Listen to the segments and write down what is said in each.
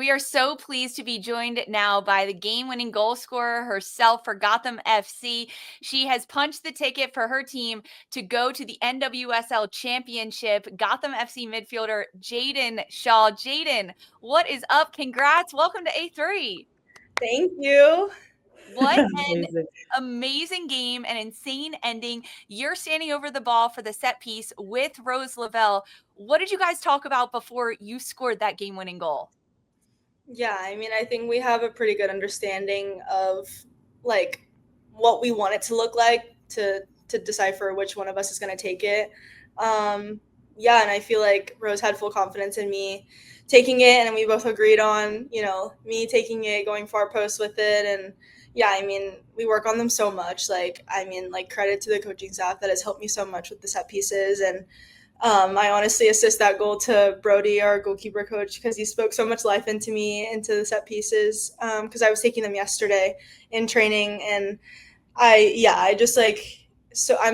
we are so pleased to be joined now by the game-winning goal scorer herself for Gotham FC. She has punched the ticket for her team to go to the NWSL Championship. Gotham FC midfielder Jaedyn Shaw. Jaedyn, what is up? Congrats. Welcome to A3. Thank you. What an amazing game, an insane ending. You're standing over the ball for the set piece with Rose Lavelle. What did you guys talk about before you scored that game-winning goal? Yeah, I mean, I think we have a pretty good understanding of like what we want it to look like to decipher which one of us is going to take it. Yeah, and I feel like Rose had full confidence in me taking it, and we both agreed on, me taking it, going far post with it, and yeah, I mean, we work on them so much. Credit to the coaching staff that has helped me so much with the set pieces, and I honestly assist that goal to Brody, our goalkeeper coach, because he spoke so much life into me, into the set pieces, because I was taking them yesterday in training. And I'm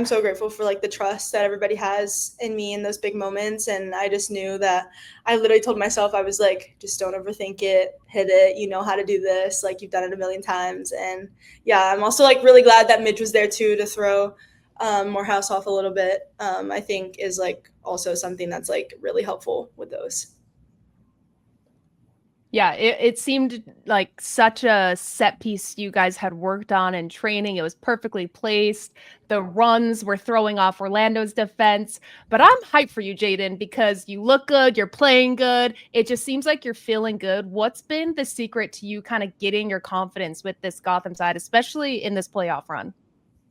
so grateful for like the trust that everybody has in me in those big moments. And I just knew that I literally told myself, I was like, just don't overthink it, hit it, you know how to do this, like you've done it a million times. And yeah, I'm also like really glad that Midge was there too to throw Morehouse off a little bit. I think is like also something that's like really helpful with those. Yeah, it seemed like such a set piece you guys had worked on in training. It was perfectly placed. The runs were throwing off Orlando's defense. But I'm hyped for you, Jaedyn, because you look good, you're playing good. It just seems like you're feeling good. What's been the secret to you kind of getting your confidence with this Gotham side, especially in this playoff run?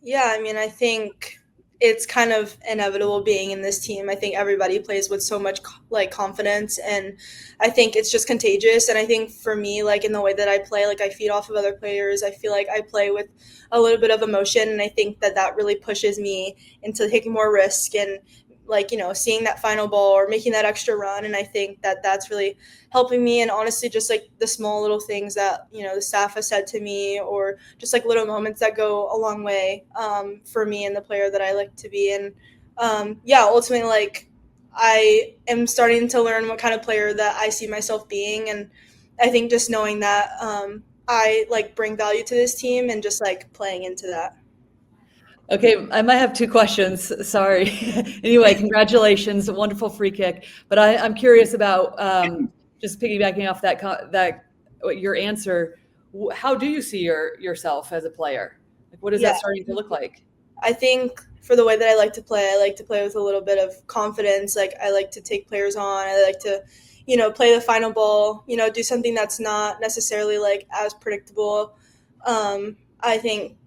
Yeah, I mean, I think it's kind of inevitable being in this team. I think everybody plays with so much like confidence, and I think it's just contagious. And I think for me, like in the way that I play, like I feed off of other players. I feel like I play with a little bit of emotion, and I think that that really pushes me into taking more risk and like seeing that final ball or making that extra run. And I think that that's really helping me. And honestly, just like the small little things that the staff has said to me, or just like little moments that go a long way for me and the player that I like to be. And ultimately, like I am starting to learn what kind of player that I see myself being. And I think just knowing that I like bring value to this team and just like playing into that. Okay, I might have two questions. Sorry. Anyway, congratulations, a wonderful free kick. But I'm curious about just piggybacking off that your answer. How do you see yourself as a player? Like, what is that starting to look like? I think for the way that I like to play with a little bit of confidence. Like I like to take players on. I like to, play the final ball. Do something that's not necessarily like as predictable. I think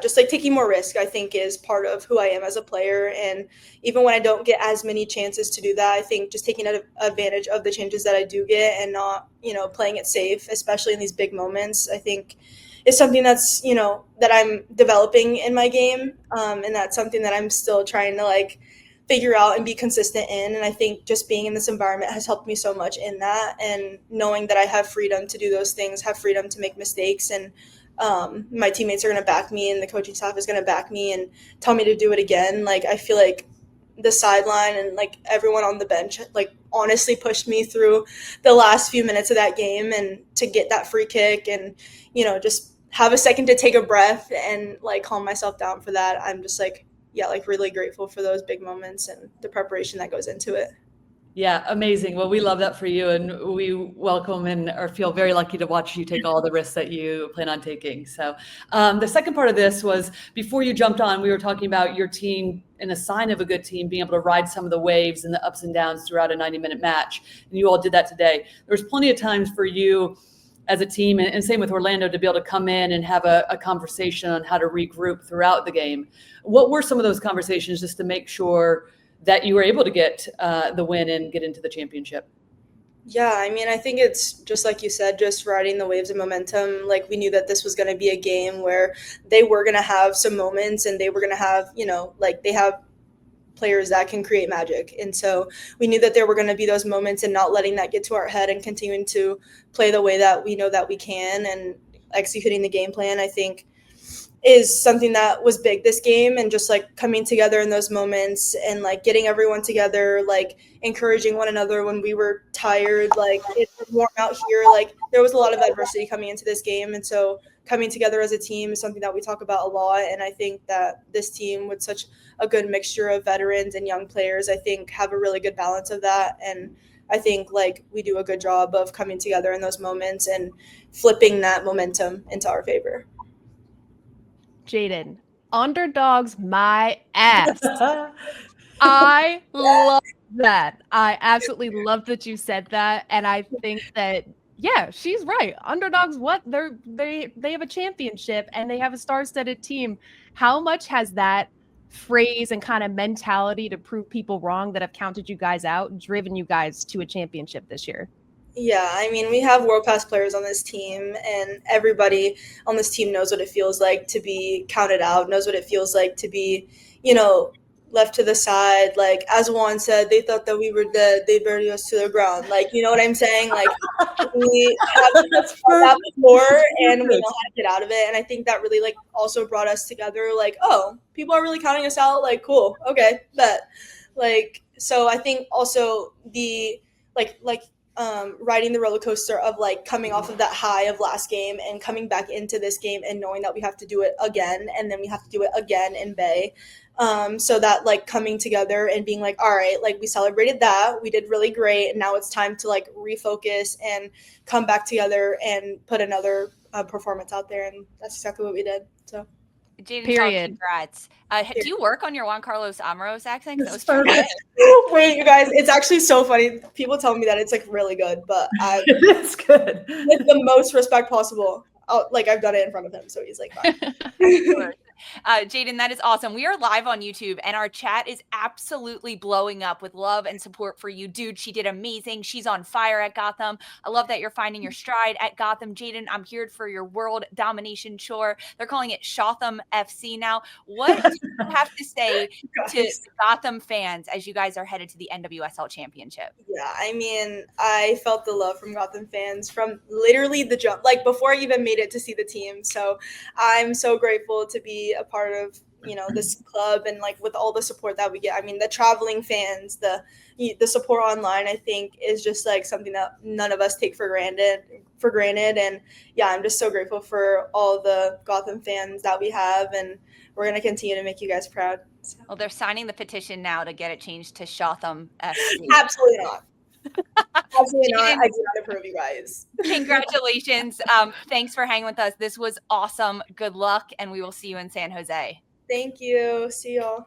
just like taking more risk, I think is part of who I am as a player. And even when I don't get as many chances to do that, I think just taking advantage of the chances that I do get and not, playing it safe, especially in these big moments, I think is something that's, that I'm developing in my game. And that's something that I'm still trying to like figure out and be consistent in. And I think just being in this environment has helped me so much in that, and knowing that I have freedom to do those things, have freedom to make mistakes, and my teammates are going to back me and the coaching staff is going to back me and tell me to do it again. Like I feel like the sideline and like everyone on the bench like honestly pushed me through the last few minutes of that game, and to get that free kick and just have a second to take a breath and like calm myself down for that. I'm just like really grateful for those big moments and the preparation that goes into it. Yeah, amazing. Well, we love that for you, and we welcome and or feel very lucky to watch you take all the risks that you plan on taking. So the second part of this was, before you jumped on, we were talking about your team, and a sign of a good team being able to ride some of the waves and the ups and downs throughout a 90-minute match. And you all did that today. There was plenty of times for you as a team, and same with Orlando, to be able to come in and have a conversation on how to regroup throughout the game. What were some of those conversations just to make sure that you were able to get the win and get into the championship? Yeah, I mean, I think it's just like you said, just riding the waves of momentum. Like we knew that this was going to be a game where they were going to have some moments, and they were going to have, like they have players that can create magic. And so we knew that there were going to be those moments, and not letting that get to our head and continuing to play the way that we know that we can and executing the game plan. I think is something that was big this game, and just like coming together in those moments and like getting everyone together, like encouraging one another when we were tired. Like it's warm out here, like there was a lot of adversity coming into this game, and so coming together as a team is something that we talk about a lot. And I think that this team, with such a good mixture of veterans and young players, I think have a really good balance of that. And I think like we do a good job of coming together in those moments and flipping that momentum into our favor. Jaedyn, underdogs my ass. I love that. I absolutely love that you said that. And I think that, yeah, she's right. Underdogs, what? They have a championship and they have a star-studded team. How much has that phrase and kind of mentality to prove people wrong that have counted you guys out driven you guys to a championship this year? Yeah, I mean, we have world-class players on this team, and everybody on this team knows what it feels like to be counted out, knows what it feels like to be, left to the side. Like, as Juan said, they thought that we were dead. They buried us to the ground. Like, you know what I'm saying? Like, we have that before, and we know how to get out of it. And I think that really, like, also brought us together. Like, oh, people are really counting us out. Like, cool. Okay, bet. Like, so I think also the, riding the roller coaster of like coming off of that high of last game and coming back into this game and knowing that we have to do it again, and then we have to do it again in Bay. So that like coming together and being like, all right, like we celebrated that, we did really great, and now it's time to like refocus and come back together and put another performance out there, and that's exactly what we did. So Jaedyn Shaw, Period. congrats. Do you work on your Juan Carlos Amaros accent? 'Cause that was Perfect. Wait, you guys, it's actually so funny. People tell me that it's like really good, but It's good. with the most respect possible. I've done it in front of him, so he's like, fine. Jaedyn, that is awesome. We are live on YouTube, and our chat is absolutely blowing up with love and support for you. Dude, she did amazing. She's on fire at Gotham. I love that you're finding your stride at Gotham. Jaedyn, I'm here for your world domination chore. They're calling it Gotham FC now. What do you have to say to Gotham fans as you guys are headed to the NWSL Championship? Yeah, I mean, I felt the love from Gotham fans from literally the jump, like before I even made it to see the team. So I'm so grateful to be a part of this club, and like with all the support that we get. I mean, the traveling fans, the support online, I think is just like something that none of us take for granted. And yeah, I'm just so grateful for all the Gotham fans that we have, and we're going to continue to make you guys proud. So. Well, they're signing the petition now to get it changed to Gotham FC. Absolutely not. Absolutely not. I do not approve, you guys. Congratulations. Thanks for hanging with us. This was awesome. Good luck, and we will see you in San Jose. Thank you. See y'all.